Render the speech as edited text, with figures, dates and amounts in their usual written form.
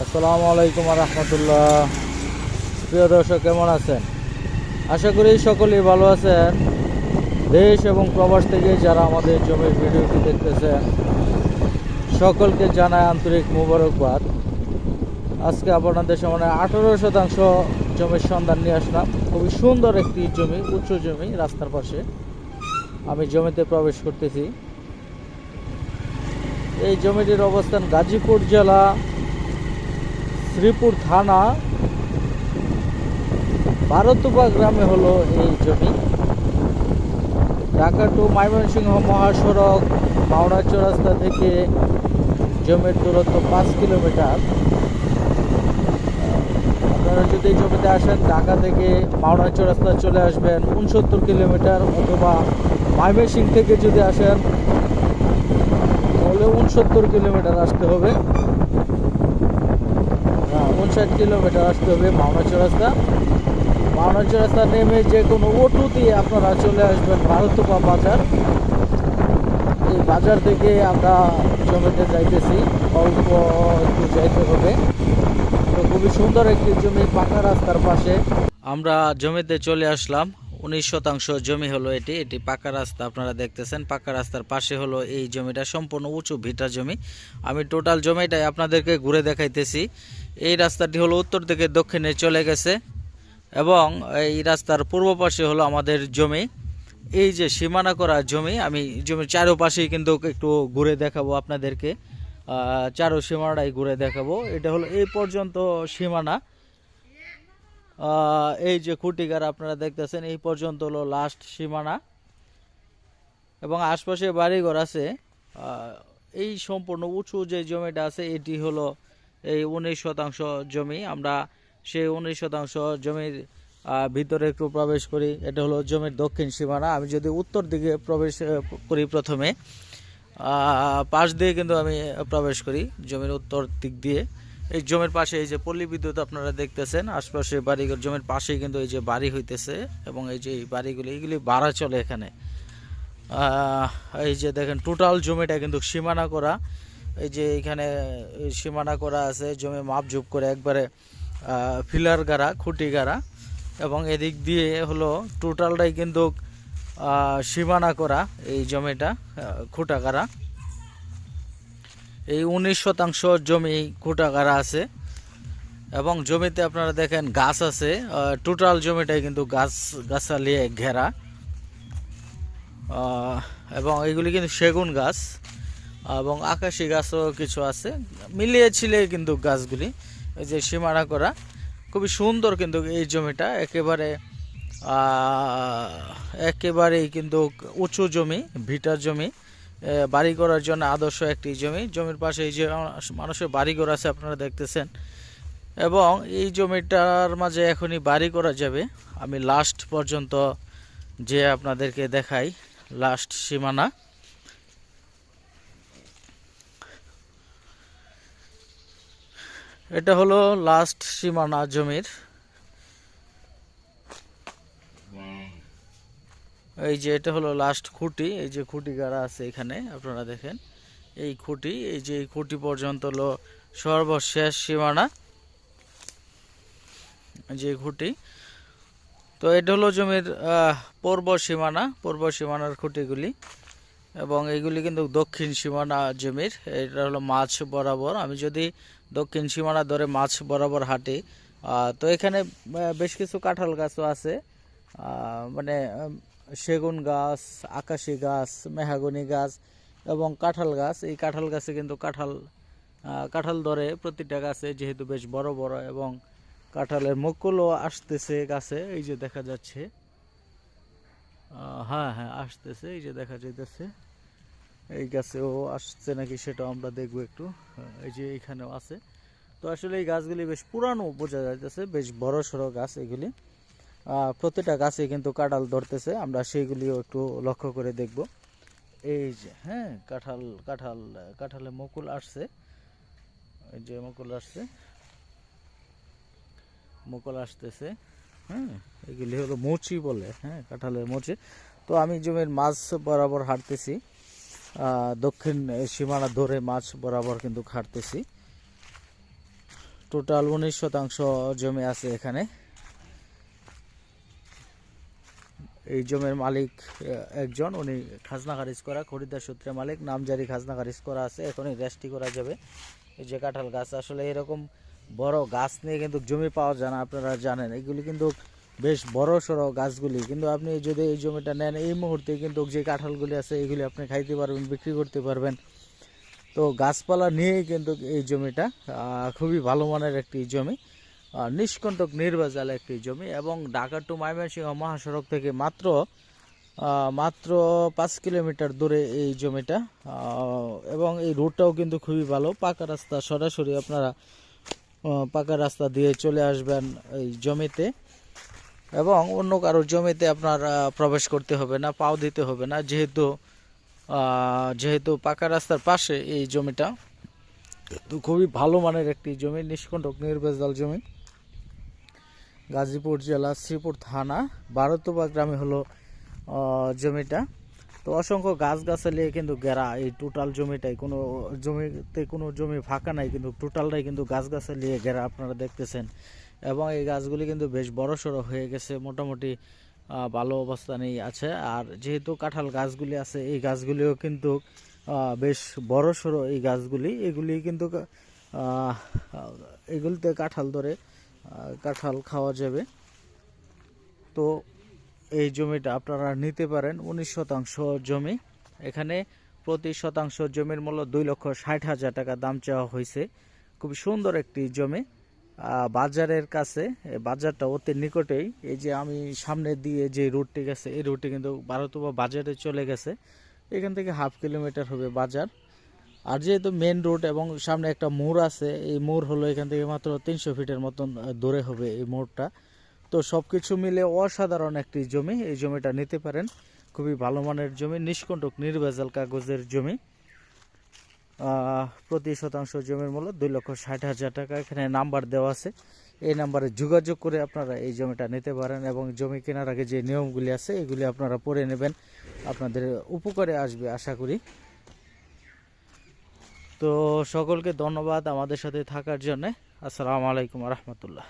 আসসালামু আলাইকুম রহমতুল্লাহ। প্রিয় দর্শক, কেমন আছেন? আশা করি সকলেই ভালো আছেন। দেশ এবং প্রবাস থেকে যারা আমাদের জমির ভিডিওটি দেখতেছেন, সকলকে জানায় আন্তরিক মোবারকবাদ। আজকে আপনাদের সামনে 18% জমির সন্ধান নিয়ে আসলাম। খুবই সুন্দর একটি জমি, উঁচু জমি, রাস্তার পাশে। আমি জমিতে প্রবেশ করতেছি। এই জমিটির অবস্থান গাজীপুর জেলা, শ্রীপুর থানা, বারোতুপা গ্রামে হলো এই জমি। ঢাকা টু ময়মনসিংহ মহাসড়ক মাওনা চৌরাস্তা থেকে জমির দূরত্ব 5 কিলোমিটার। আপনারা যদি এই জমিতে আসেন, ঢাকা থেকে মাওনা চৌরাস্তা চলে আসবেন 69 কিলোমিটার, অথবা ময়মনসিংহ থেকে যদি আসেন তাহলে 69 কিলোমিটার আসতে হবে। 59 কিলোমিটার আসতে হবে মাওনা চৌরাস্তা। মাওনা চৌরাস্তা নেমে যে কোনো অটো দিয়ে আপনারা চলে আসবেন বারোতুপা বাজার। এই বাজার থেকে আমরা জমিতে যাইতেছি, অল্প একটু যাইতে হবে। তো খুবই সুন্দর একটি জমি, পাকা রাস্তার পাশে আমরা জমিতে চলে আসলাম। 19% জমি হলো এটি পাকা রাস্তা, আপনারা দেখতেছেন। পাকা রাস্তার পাশে হলো এই জমিটা, সম্পূর্ণ উঁচু ভিটা জমি। আমি টোটাল জমিটাই আপনাদেরকে ঘুরে দেখাইতেছি। এই রাস্তাটি হলো উত্তর থেকে দক্ষিণে চলে গেছে, এবং এই রাস্তার পূর্ব পাশে হলো আমাদের জমি। এই যে সীমানা করা জমি, আমি জমির চারোপাশেই কিন্তু একটু ঘুরে দেখাবো আপনাদেরকে। চারো সীমানাটাই ঘুরে দেখাবো। এটা হলো এই পর্যন্ত সীমানা। এই যে খুঁটিঘর আপনারা দেখতেছেন, এই পর্যন্ত হলো লাস্ট সীমানা, এবং আশপাশে বাড়িঘর আছে। এই সম্পূর্ণ উঁচু যে জমিটা আছে, এটি হলো এই 19% জমি। আমরা সেই 19% জমির ভিতরে একটু প্রবেশ করি। এটা হলো জমির দক্ষিণ সীমানা। আমি যদি উত্তর দিকে প্রবেশ করি, প্রথমে পাশ দিয়ে কিন্তু আমি প্রবেশ করি জমির উত্তর দিক দিয়ে। এই জমির পাশে এই যে পল্লী বিদ্যুৎ আপনারা দেখতেছেন, আশপাশে বাড়িঘর, জমির পাশেই কিন্তু এই যে বাড়ি হইতেছে, এবং এই যে বাড়িগুলি, এইগুলি ভাড়া চলে এখানে। এই যে দেখেন, টোটাল জমিটা কিন্তু সীমানা করা। এই যে এখানে সীমানা করা আছে, জমি মাপঝুপ করে একবারে ফিলার গাড়া, খুঁটি গাড়া, এবং এদিক দিয়ে হলো টোটালটাই কিন্তু সীমানা করা এই জমিটা, খুঁটা গাড়া। এই 19% জমি খুঁটা গাড়া আছে, এবং জমিতে আপনারা দেখেন গাছ আছে। টোটাল জমিটাই কিন্তু গাছালি ঘেরা, এবং এইগুলি কিন্তু সেগুন গাছ, এবং আকাশি গাছও কিছু আছে, মিলিয়ে ছিলে কিন্তু গাছগুলি। এই যে সীমানা করা, খুবই সুন্দর কিন্তু এই জমিটা। একেবারেই কিন্তু উঁচু জমি, ভিটা জমি, বাড়ি করার জন্য আদর্শ একটি জমি। জমির পাশে এই যে মানুষের বাড়িঘর আছে আপনারা দেখতেছেন, এবং এই জমিটার মাঝে এখনই বাড়ি করা যাবে। আমি লাস্ট পর্যন্ত যে আপনাদেরকে দেখাই, লাস্ট সীমানা। এটা হলো লাস্ট সীমানা জমির। এই যে এটা হলো লাস্ট খুঁটি, এই যে খুঁটি গাড়া আছে এখানে আপনারা দেখেন, এই খুঁটি, এই যে এই খুঁটি পর্যন্ত হলো সর্বশেষ সীমানা, যে খুঁটি। তো এটা হলো জমির পূর্ব সীমানার খুঁটিগুলি, এবং এইগুলি কিন্তু দক্ষিণ সীমানা জমির। এটা হলো মাছ বরাবর। আমি যদি দক্ষিণ সীমানা ধরে মাছ বরাবর হাঁটি, তো এখানে বেশ কিছু কাঁঠাল গাছও আছে, মানে সেগুন গাছ, আকাশি গাছ, মেহাগনি গাছ, এবং কাঁঠাল গাছ। এই কাঁঠাল গাছে কিন্তু কাঁঠাল ধরে প্রতিটা গাছে, যেহেতু বেশ বড় বড়, এবং কাঁঠালের মুকুলও আসতেছে গাছে, এই যে দেখা যাচ্ছে। হ্যাঁ হ্যাঁ, আসতেছে, এই যে দেখা যাইতেছে। এই গাছেও আসছে নাকি সেটাও আমরা দেখবো একটু। এই যে এখানেও আছে। তো আসলে এই গাছগুলি বেশ পুরানো বোঝা যাইতেছে, বেশ বড় সড়ো গাছ এগুলি। প্রতিটা গাছে কিন্তু কাঁঠাল ধরতেছে, আমরা সেইগুলিও একটু লক্ষ্য করে দেখব। এই যে হ্যাঁ, কাঁঠালে মুকুল আসছে, এই যে মুকুল আসতেছে। হ্যাঁ, এগুলি হলো মুচি বলে, হ্যাঁ, কাঁঠালের মুচি। তো আমি জমির মাছ বরাবর হাঁটতেছি, দক্ষিণ সীমানা ধরে মাছ বরাবর কিন্তু হাঁটতেছি। টোটাল 19% জমি আছে এখানে। এই জমির মালিক একজন, উনি খাজনা খারিজ করা খরিদ্দার সূত্রে মালিক, নামজারি খাজনা খারিজ করা আছে, এখনই রেস্টি করা যাবে। এই যে কাঁঠাল গাছ, আসলে এরকম বড় গাছ নিয়ে কিন্তু জমি পাওয়া যায় না, আপনারা জানেন। এগুলি কিন্তু বেশ বড় সড়ো গাছগুলি, কিন্তু আপনি যদি এই জমিটা নেন এই মুহূর্তে কিন্তু যে কাঁঠালগুলি আছে এগুলি আপনি খাইতে পারবেন, বিক্রি করতে পারবেন। তো গাছপালা নিয়েই কিন্তু এই জমিটা খুবই ভালো মানের একটি জমি, নিষ্কণ্টক নির্ভেজাল একটি জমি, এবং ঢাকা টু ময়মনসিংহ মহাসড়ক থেকে মাত্র 5 কিলোমিটার দূরে এই জমিটা। এবং এই রোডটাও কিন্তু খুবই ভালো, পাকা রাস্তা, সরাসরি আপনারা পাকা রাস্তা দিয়ে চলে আসবেন এই জমিতে, এবং অন্য কারোর জমিতে আপনার প্রবেশ করতে হবে না, পাও দিতে হবে না, যেহেতু পাকা রাস্তার পাশে এই জমিটা। তো খুবই ভালো মানের একটি জমি, নিষ্কণ্টক নির্ভেজাল জমি। গাজীপুর জেলা, শ্রীপুর থানা, বারোতোবা গ্রামে হলো জমিটা। তো অসংখ্য গাছগাছালি কিন্তু ঘেরা এই টোটাল জমিটাই, কোনো জমিতে কোনো জমি ফাঁকা নাই, কিন্তু টোটালটাই কিন্তু গাছগাছালি ঘেরা আপনারা দেখতেছেন। এবং এই গাছগুলি কিন্তু বেশ বড় সড়ো হয়ে গেছে, মোটামুটি ভালো অবস্থানেই আছে। আর যেহেতু কাঁঠাল গাছগুলি আছে, এই গাছগুলিও কিন্তু বেশ বড় সড়ো এই গাছগুলি, এগুলি কিন্তু এগুলিতে কাঁঠাল ধরে, কাঁঠাল খাওয়া যাবে। তো এই জমিটা আপনারা নিতে পারেন, 19% জমি। এখানে প্রতি শতাংশ জমির মূল্য 2,60,000 টাকা দাম চাওয়া হয়েছে। খুবই সুন্দর একটি জমি, বাজারের কাছে, বাজারটা অতি নিকটেই। এই যে আমি সামনে দিয়ে যে রুটটি গেছে, এই রুটটি কিন্তু বারোতোবা বাজারে চলে গেছে, এখান থেকে 1/2 কিলোমিটার হবে বাজার। আর যেহেতু মেন রোড এবং সামনে একটা মোড় আছে, এই মোড় হলো এখান থেকে মাত্র 300 ফিটের মতন দূরে হবে এই মোড়টা। তো সব কিছু মিলে অসাধারণ একটি জমি, এই জমিটা নিতে পারেন। খুবই ভালো মানের জমি, নিষ্কণ্টক নির্ভেজাল কাগজের জমি। প্রতি শতাংশ জমির মূল্য 2,60,000 টাকা। এখানে নাম্বার দেওয়া আছে, এই নাম্বারে যোগাযোগ করে আপনারা এই জমিটা নিতে পারেন, এবং জমি কেনার আগে যে নিয়মগুলি আছে এগুলি আপনারা পড়ে নেবেন, আপনাদের উপকারে আসবে আশা করি। তো সকলকে ধন্যবাদ আমাদের সাথে থাকার জন্য। আসসালামু আলাইকুম রহমতুল্লাহ।